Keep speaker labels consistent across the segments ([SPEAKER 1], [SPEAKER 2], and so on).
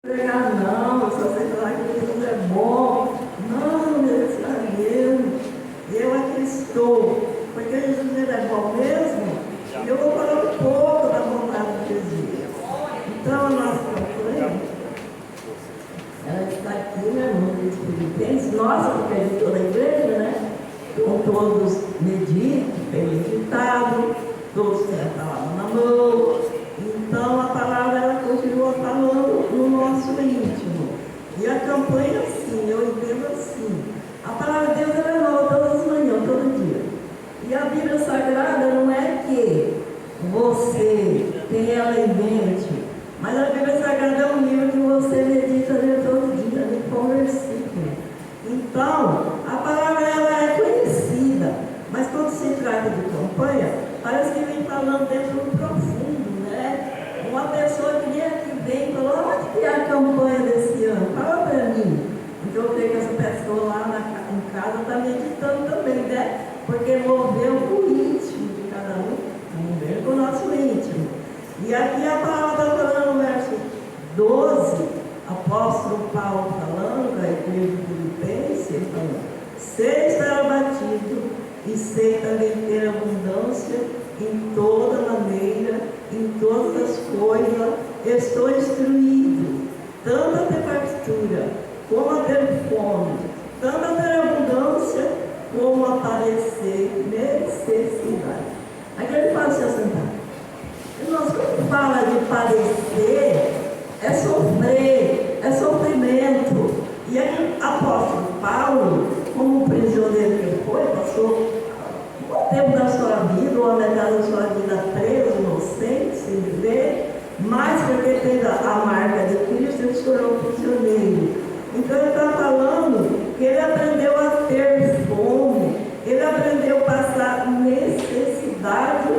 [SPEAKER 1] Pregar não, só sei falar que Jesus é bom. Não, meu Deus, eu aqui estou. Porque Jesus ele é bom mesmo. E eu vou falar um pouco da vontade de Jesus. Então, a nossa campanha, ela está aqui, né, no livro de Filipenses, nossa, porque é de toda a igreja, né? Com todos medidos, bem meditado, todos têm a palavra na mão. Então, a palavra ela continua falando no nosso íntimo. E a campanha, assim, eu entendo assim. A palavra de Deus ela é nova todas as manhãs, todo dia. E a Bíblia Sagrada não é que você tem ela em mente, mas a Bíblia Sagrada é um livro que você medita nele todo dia, ali com um versículo. Então, a palavra ela é conhecida, mas quando se trata de campanha, parece que vem falando dentro do profundo, né? Uma pessoa que vem e falou, onde que é a campanha desse ano? Fala para mim. Então eu creio que essa pessoa lá em casa está meditando também, né? Porque moveu o íntimo de cada um, moveu com o nosso íntimo. E aqui a palavra está falando no verso 12, apóstolo Paulo falando com a igreja de Filipenses, falando, sei estar abatido e sei também ter abundância em toda maneira, em todas as coisas, estou instruído, tanto a ter fartura, como a ter fome, tanto a ter abundância, como a padecer necessidade. Aqui ele fala assim, e nós quando fala de padecer, é sofrer, é sofrimento. E aí o apóstolo Paulo, como prisioneiro que ele foi, passou o tempo da sua vida, ou a metade da sua vida preso, inocente, sem viver, mas porque teve a marca de Cristo, ele se tornou prisioneiro. Então ele está falando que ele aprendeu a ter fome, ele aprendeu a passar necessidade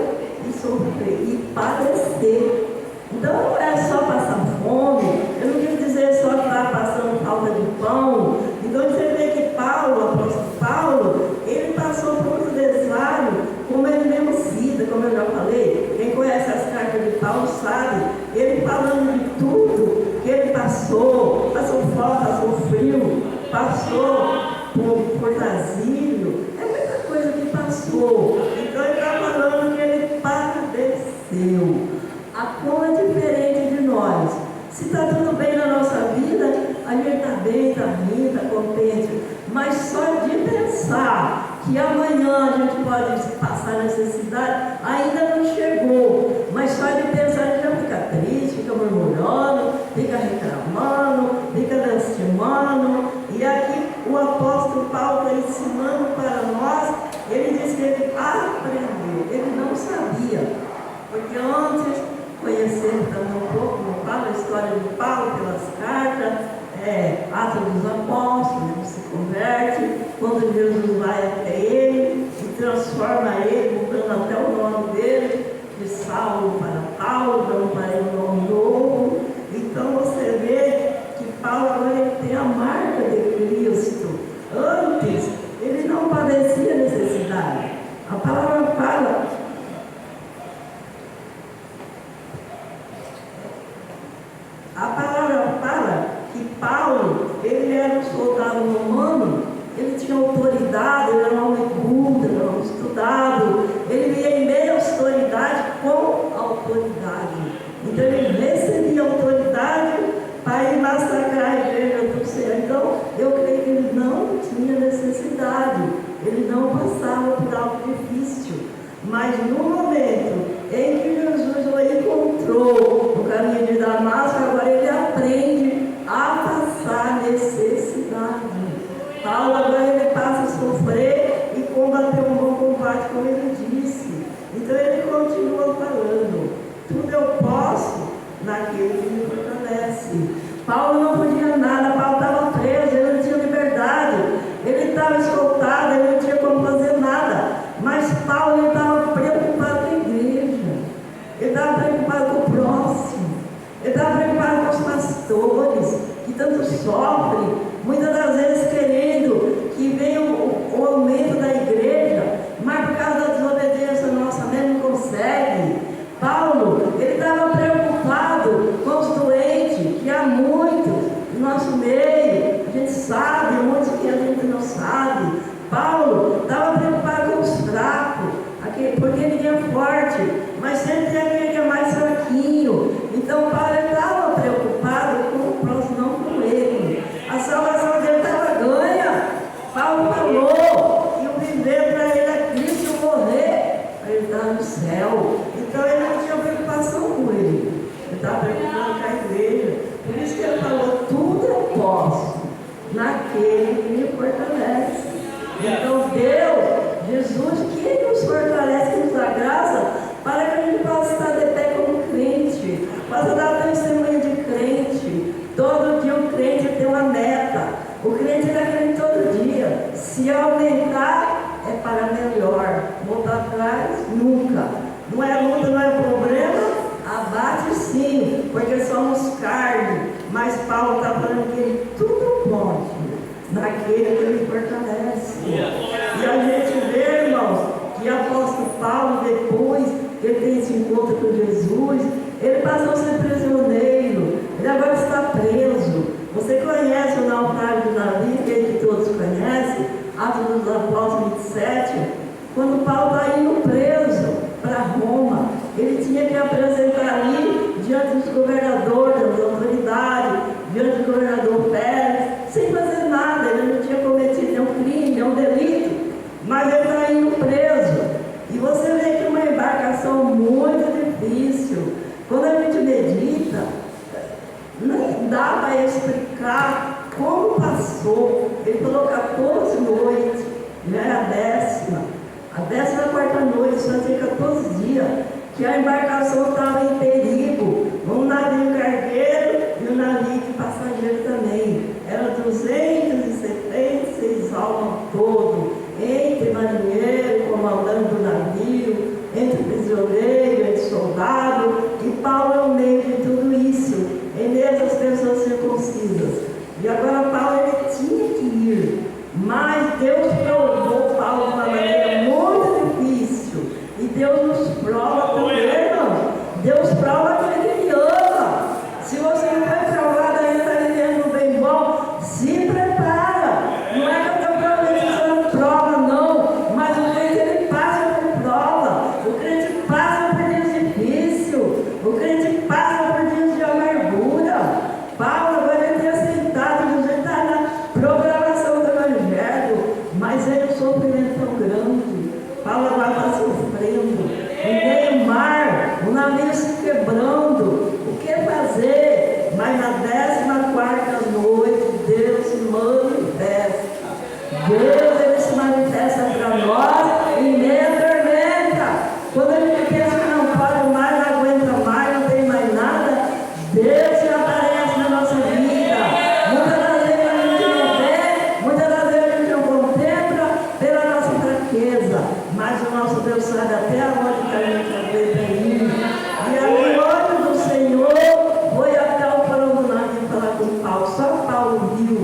[SPEAKER 1] e sofrer, e padecer. Então não é só passar fome, eu não quero dizer só que está passando falta de pão. Então você vê que Paulo, o apóstolo Paulo, ele passou por um desário, como ele mesmo cita, como eu já falei. Quem conhece as cartas de Paulo sabe, ele falando de tudo que ele passou fome, passou frio, passou por asilo, é muita coisa que passou. Então ele está falando que ele padeceu. A como é diferente de nós. Se está tudo bem na nossa vida, a gente está bem, está rindo, está contente. Mas só de pensar que amanhã a gente pode passar necessidade, ainda não chegou. Mas só de pensar a gente já fica triste, fica murmurando, fica reclamando, fica lastimando. E aqui o apóstolo Paulo está ensinando para nós, ele diz que ele aprendeu, ele não sabia. Porque antes, conhecendo também um pouco, como fala a história de Paulo pelas cartas, Atos dos Apóstolos, ele se converte, quando Jesus vai até ele e transforma ele, mudando até o nome dele, de Saulo para Paulo, dando para ele um nome novo. Então você vê que Paulo agora ele tem a marca de Cristo. Antes, ele não padecia necessidade. A palavra fala. A palavra fala que Paulo, ele era um soldado romano, ele tinha autoridade, ele era um homem culto, ele era um homem estudado, ele via em meio à autoridade com autoridade. Então ele recebia autoridade para ir massacrar a igreja do Senhor. Então eu creio que ele não tinha necessidade, ele não passava por algo difícil. Mas no momento em que Jesus o encontrou no caminho de Damasco, agora ele aprende a passar necessidade. Paulo agora ele passa a sofrer e combater um bom combate, como ele disse. Então ele continua falando, tudo eu posso naquele que me fortalece. Paulo não podia nada, Paulo estava preso, ele não tinha liberdade, ele estava escoltado, ele não tinha como fazer nada. Mas Paulo estava preocupado com a igreja, ele estava preocupado com o próximo, ele estava preocupado com os pastores, que tanto sofrem, muitas das vezes querendo que venha o aumento da igreja, mas por causa da desobediência nossa mesmo não consegue. Paulo, ele estava preocupado com os doentes, que há muitos é forte, mas sempre tem aquele que é mais fraquinho. Então Paulo estava preocupado com o próximo, não com ele. A salvação dele estava ganha. Paulo falou que o viver para ele é Cristo, e o morrer para ele estar no céu. Então ele não tinha preocupação com ele. Ele estava preocupado com a igreja. Por isso que ele falou, tudo eu posso naquele que me fortalece. Então Deus, Jesus, que nos fortalece, que nos dá graça, para que a gente possa estar de pé como crente, possa dar testemunho de crente. Todo dia o crente tem uma meta. O crente é crente todo dia. Se aumentar, é para melhor. Voltar atrás, nunca. Não é luta, não é problema. Abate sim, porque somos carne. Mas Paulo está falando que ele tudo pode naquele que ele fortalece. E a gente vê, irmãos, que o apóstolo Paulo, depois que ele tem esse encontro com Jesus, ele passou a ser prisioneiro, ele agora está preso. Você conhece o naufrágio de Davi, que todos conhecem, Atos dos Apóstolos 27, quando Paulo está indo preso para Roma, ele tinha que apresentar ali diante dos governadores, das autoridades, diante do governador Pérez, sem fazer nada. Ele não tinha cometido nenhum crime, nenhum delito, mas ele está indo preso. E você vê que é uma embarcação muito difícil. Quando a gente medita, não dá para explicar como passou. Ele falou 14 noites, já é a 14ª noite, só tinha 14 dias, que a embarcação estava em perigo. Um navio cargueiro e um navio de passageiro também. Eram 276 almas todo, entre marinheiro, comandante do navio, entre prisioneiro, entre soldado, e Paulo é o meio de tudo isso, em meio às pessoas circuncisas. E agora Paulo ele tinha que ir, mas Deus provou Paulo de uma maneira muito difícil. E Deus nos prova também, irmão. Deus prova que Ele ama. Se você não foi provado ainda, está vivendo um bem bom, se prepara. Não é que eu estou profetizando prova, não. Mas o crente, ele passa por prova. O crente passa por dias difíceis. O crente passa por dias de amargura. Paulo agora ele tem aceitado, ele está na programação do Evangelho. Mas é um sofrimento tão grande. Paulo agora está sofrendo. Em meio ao mar, o navio se quebrando. O que fazer? Mas na 14ª noite, Deus se manifesta. Deus ele se manifesta para nós em meio à tormenta. Quando a gente pensa que não pode mais, não aguenta mais, não tem mais nada, Deus se aparece na nossa vida. Muitas das vezes a gente não vê, muitas das vezes a gente não contempla pela nossa fraqueza. Mas o nosso Deus sabe até onde que a gente aguenta ir. E aí o anjo do Senhor foi até o porão do navio falar com Paulo. Só Paulo viu.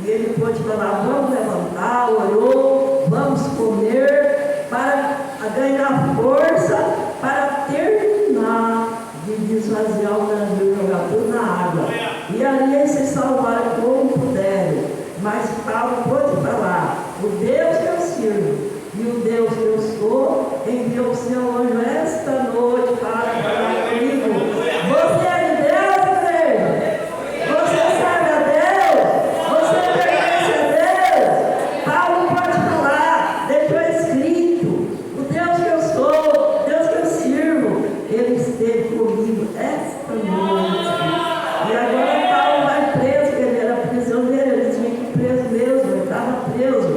[SPEAKER 1] E ele pôde falar, vamos levantar, orou, vamos comer, para ganhar força, para terminar de desvaziar o navio, jogar tudo na água. E ali eles se salvaram como puderam. Mas Paulo pôde falar, o Deus que eu sirvo e o Deus que eu sou, enviou o seu anjo esta noite para falar comigo. Você é de Deus, igreja? Você serve a Deus? Você pertence a Deus? Paulo pode falar, deixou escrito, o Deus que eu sou, o Deus que eu sirvo, ele esteve comigo esta noite. E agora Paulo vai preso, porque ele era prisioneiro, ele tinha que ir preso mesmo, ele estava preso.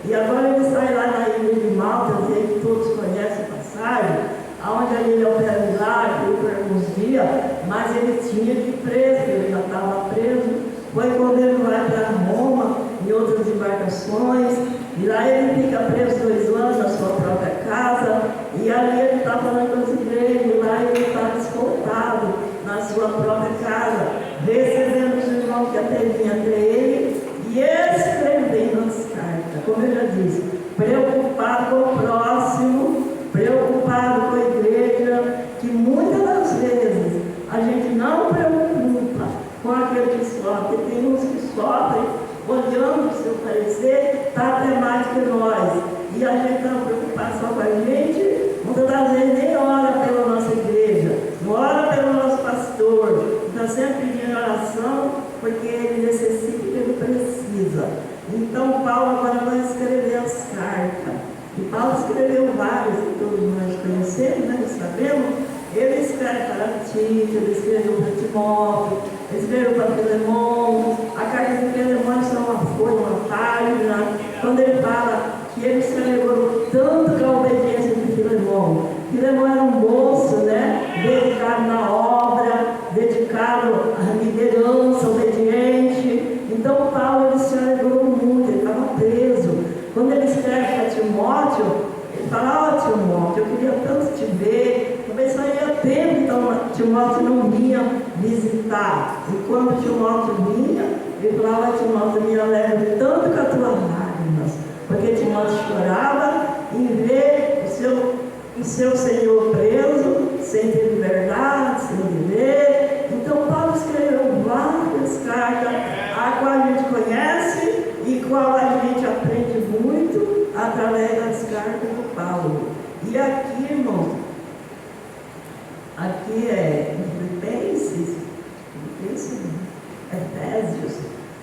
[SPEAKER 1] E agora ele sai lá na ilha de Malta, que todos conhecem a passagem, onde a ilha opera milagre por alguns dias, mas ele tinha que ir preso, ele já estava preso. Foi quando ele vai para Roma, em outras embarcações, e lá ele fica preso 2 anos na sua própria casa, e ali ele está falando com as igrejas, e lá ele estava escoltado na sua própria casa, recebendo os irmãos que até vinham até ele, e escrevendo as cartas, como eu já disse, preocupado com o próximo, preocupado com a igreja, que muitas das vezes a gente não preocupa com aquele que sofre. Tem uns que sofrem, olhando o seu parecer, está até mais que nós. e a gente tem uma preocupação com a gente, muitas das vezes nem ora pela nossa igreja, não ora pelo nosso pastor, está sempre pedindo oração, porque ele necessita e ele precisa. Então Paulo agora vai escrever as cartas, e Paulo escreveu várias, que todos nós conhecemos, né? Sabemos. Ele escreve para Tito, ele escreveu para Timóteo, ele escreveu para Filemão. A carta de Filemão é uma folha, uma página, quando ele fala que ele se alegrou tanto com a obediência de Filemão. Filemão era um moço, né? Dedicado na obra, dedicado à liderança, obediente. Então Paulo ele se alegrou muito, ele estava preso. Quando ele escreve para Timóteo, ele fala: ó Timóteo, eu queria tanto te ver. Talvez só ia tempo, então Timóteo não vinha visitar. E quando Timóteo vinha, ele falava: Timóteo, me alegro tanto com as tuas lágrimas. Porque Timóteo chorava em ver o seu Senhor preso, sem ter liberdade, sem viver. Então Paulo escreveu várias cartas, a qual a gente conhece e qual a gente aprende muito através das cartas do Paulo. E aqui, irmãos, aqui é Filipenses,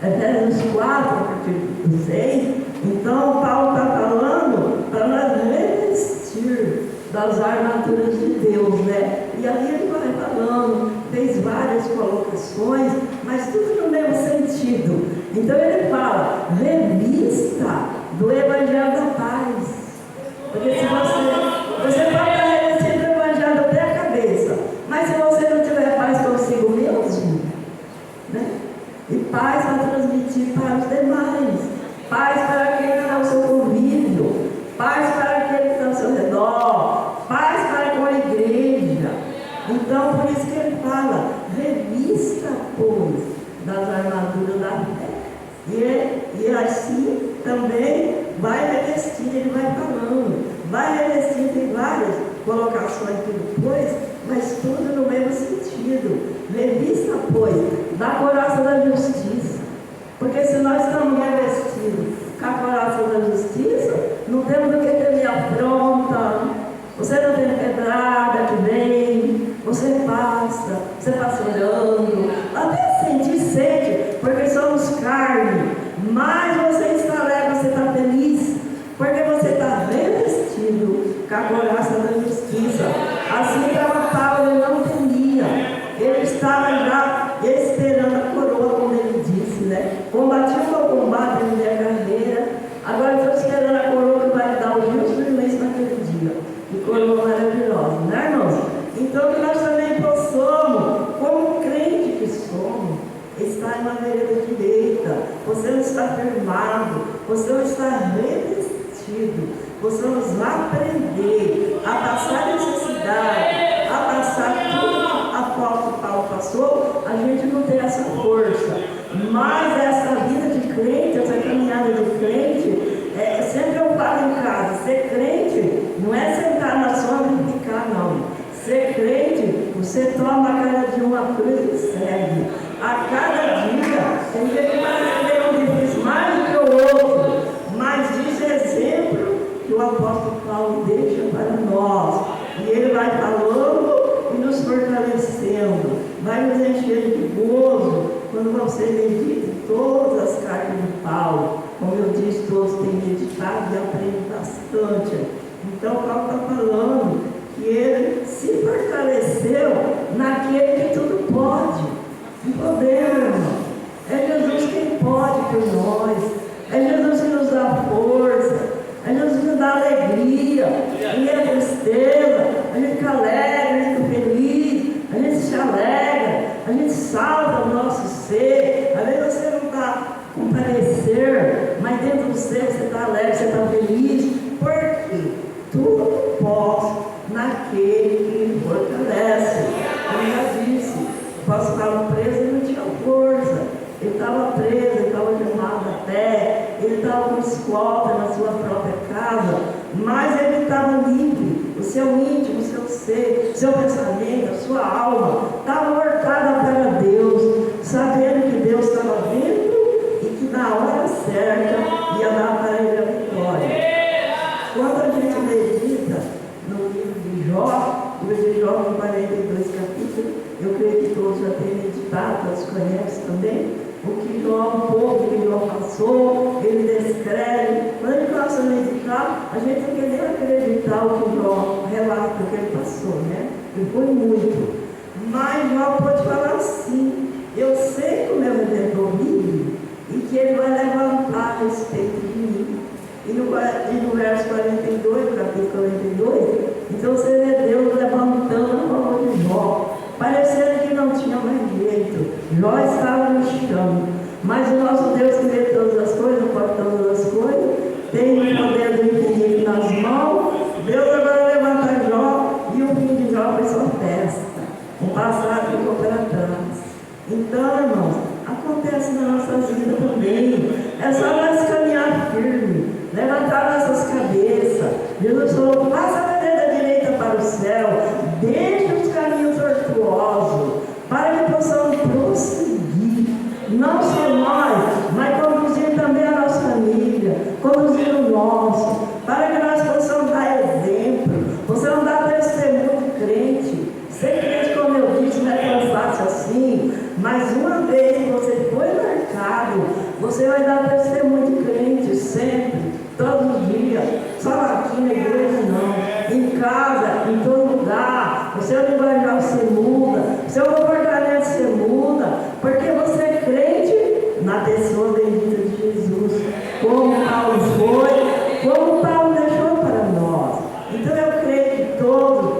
[SPEAKER 1] Efésios 4, a partir do 6. Então, Paulo está falando para nós revestir das armaduras de Deus, né? E ali ele vai falando, fez várias colocações, mas tudo no mesmo sentido. Então, ele fala: revista do Evangelho da Paz. Porque se você pode estar revestido do Evangelho até a cabeça, mas se você não tiver paz consigo mesmo, né? E paz vai transmitir para os demais, paz para aquele que está ao seu convívio, paz para aquele que está ao seu redor, paz para com a igreja. Então, por isso que ele fala: revista, pois, das armaduras da fé. E assim também vai revestir, ele vai falando, vai revestir, tem várias colocações aqui depois, mas tudo no mesmo sentido. Revista, pois, da couraça da justiça. Porque se nós estamos revestidos com a couraça da justiça, não temos do que ter afronta, você não tem pedrada que vem, você passa orando, até sentir sede, porque somos carne, mas você está alegre, você está feliz, porque você está revestido com a couraça da justiça. Assim estava Paulo, ele não temia, ele estava já esperando a coroa, como ele disse, né? Combati o meu combate, a minha carreira, agora estou esperando a coroa que vai dar o justo imenso naquele dia. E coroa maravilhosa, né, irmãos? Então que nós também possamos, como crente que somos, estar na vereda direita. Você não está firmado, você não está revestido. Possamos aprender a passar necessidade, a passar tudo a qual que Paulo passou. A gente não tem essa força, mas essa vida de crente, essa caminhada de crente, sempre eu falo em casa: ser crente não é sentar na sombra e ficar, não. Ser crente, você toma a cada dia uma cruz e segue. A cada dia, tem dia que vai ser um difícil mais do que o outro, mas diz exemplo que o apóstolo Paulo deixa para nós. E ele vai falando e nos fortalecendo, vai nos encher de gozo quando você medita em todas as cartas de Paulo. Como eu disse, todos têm meditado e aprendem bastante. Então, Paulo está falando que ele se fortaleceu naquele que tudo pode. O poder, irmão, é Jesus quem pode por nós, é Jesus que nos dá força, é Jesus que nos dá alegria, e a tristeza, a gente fica alegre, a gente fica feliz, a gente se alegra, a gente salva o nosso ser. Às vezes você não está com parecer, mas dentro do ser você está alegre, você está feliz, porque tudo posso naquele que me fortalece. Como já disse, o apóstolo estava preso e não tinha força. Ele estava preso, ele estava queimado a pé, ele estava com escolta na sua própria casa, mas ele estava livre. O seu íntimo, o seu ser, o seu pensamento, a sua alma estava voltada para Deus, sabendo que Deus estava vendo e que na hora certa ia dar para ele a vitória. conhece também, o que Jó, um pouco que Jó passou, ele descreve. Quando ele começa a meditar, a gente não quer nem acreditar o que Jó relata, o que ele passou, né? E foi muito. Mas Jó pode falar assim: eu sei que o meu Redentor vive e que ele vai levantar a respeito de mim. E no verso 42, capítulo 42, então você vê Deus levantando a favor de Jó, parecendo que não tinha mais jeito. Jó estava no chão, mas o nosso Deus que vê todas as coisas, pode todas as coisas, tem o poder do infinito nas mãos. Deus agora levanta Jó e o fim de Jó foi só festa. O passado ficou para trás. Então, irmãos, acontece na nossa vida também. É só nós caminhar firme, levantar nossas cabeças. Jesus falou: passa a da direita para o céu, deixe os caminhos tortuosos, para que possamos prosseguir. Não só nós, mas conduzir também a nossa família, conduzir o nosso, para que nós possamos dar exemplo, possamos dar testemunho de crente. Ser crente, como eu disse, não é tão fácil assim, mas uma vez que você foi marcado, você vai dar testemunho de crente sempre, todos os dias, só aqui na igreja não, em casa, em todo lugar. O seu linguajar você muda, o seu comportamento você muda, porque você é crente na pessoa bendita de Jesus, como Paulo foi, como Paulo deixou para nós. Então eu creio que todos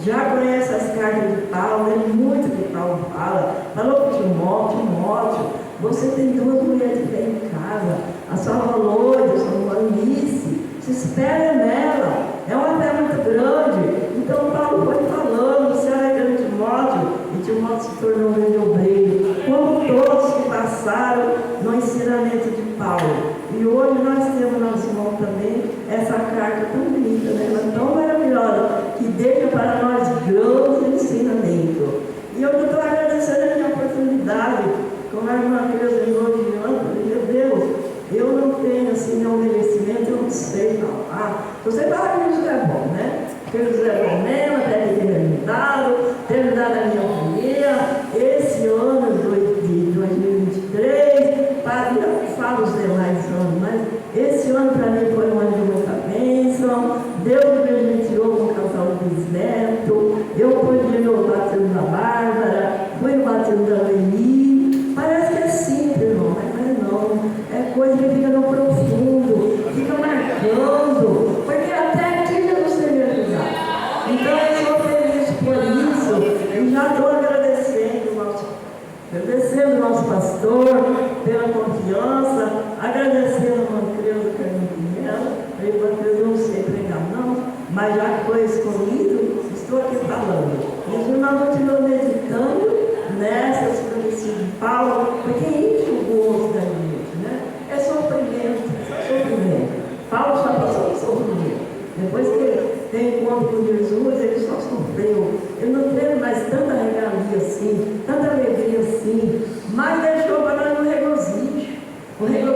[SPEAKER 1] já conhece as cartas de Paulo, é muito que Paulo fala. Falou para Timóteo, você tem duas mulheres de fé em casa, a sua Loide, a sua Eunice, se espera nela, é uma fé muito grande. Então Paulo foi falando, você era grande Timóteo, e Timóteo se tornou um grande obreiro, como todos que passaram no ensinamento de Paulo. E hoje nós temos nas mãos também essa carta tão bonita, né? Tão maravilhosa, que deixa para nós grande ensinamento. E eu estou agradecendo a minha oportunidade, como a irmã Creuza elogiando, meu Deus, eu não tenho assim meu merecimento, eu não sei falar. Você fala que isso é bom, né? Que isso é bom mesmo, até que ter me dado a minha família, esse ano de 2023, falo os demais anos, mas esse ano para mim foi um ano de muita bênção. Deus me presenteou com o casal de bisneto, eu pude ir no batismo da Bárbara, fui no batismo da Leni. Parece que é simples, irmão, mas não, é coisa que fica no profundo, fica marcando, porque até aqui Jesus tem me ajudado. Então eu sou feliz por isso e já estou agradecendo o nosso pastor pela confiança, agradecendo a irmã Creuza Carmen Pinhela. A irmã Creuza não sei pregar não, mas já que foi escolhido, estou aqui falando. E os irmãos continuam meditando nessas profecias de Paulo, porque enche o gosto da gente, né? É sofrimento. Paulo já passou por sofrimento. Depois que ele tem encontro com Jesus, ele só sofreu. Ele não teve mais tanta regalia assim, tanta alegria assim, mas deixou para nós um regozijo. O regozijo